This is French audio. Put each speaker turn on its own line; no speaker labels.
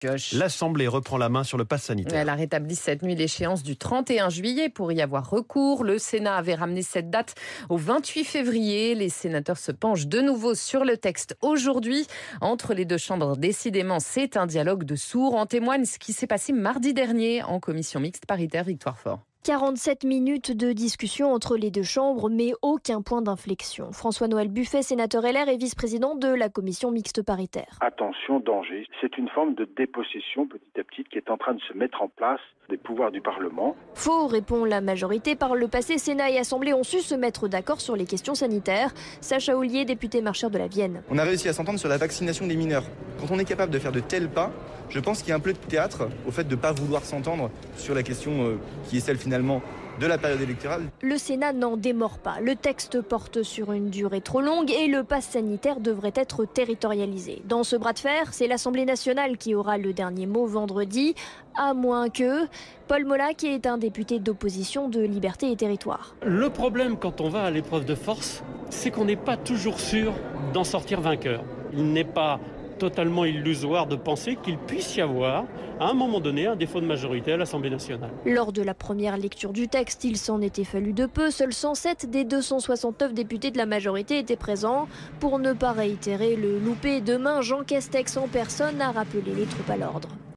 Koch.
L'Assemblée reprend la main sur le pass sanitaire.
Elle a rétabli cette nuit l'échéance du 31 juillet pour y avoir recours. Le Sénat avait ramené cette date au 28 février. Les sénateurs se penchent de nouveau sur le texte aujourd'hui. Entre les deux chambres, décidément, c'est un dialogue de sourds. En témoigne ce qui s'est passé mardi dernier en commission mixte paritaire. Victoire Fort.
47 minutes de discussion entre les deux chambres, mais aucun point d'inflexion. François-Noël Buffet, sénateur LR et vice-président de la commission mixte paritaire.
Attention, danger. C'est une forme de dépossession petit à petit qui est en train de se mettre en place des pouvoirs du Parlement.
Faux, répond la majorité. Par le passé, Sénat et Assemblée ont su se mettre d'accord sur les questions sanitaires. Sacha Houlier, député marcheur de la Vienne.
On a réussi à s'entendre sur la vaccination des mineurs. Quand on est capable de faire de tels pas, je pense qu'il y a un peu de théâtre au fait de ne pas vouloir s'entendre sur la question qui est celle finalement de la période électorale.
Le Sénat n'en démord pas. Le texte porte sur une durée trop longue et le pass sanitaire devrait être territorialisé. Dans ce bras de fer, c'est l'Assemblée nationale qui aura le dernier mot vendredi, à moins que Paul Molac est un député d'opposition de Liberté et Territoire.
Le problème quand on va à l'épreuve de force, c'est qu'on n'est pas toujours sûr d'en sortir vainqueur. Il n'est pas totalement illusoire de penser qu'il puisse y avoir, à un moment donné, un défaut de majorité à l'Assemblée nationale.
Lors de la première lecture du texte, il s'en était fallu de peu. Seuls 107 des 269 députés de la majorité étaient présents. Pour ne pas réitérer le loupé, demain, Jean Castex en personne a rappelé les troupes à l'ordre.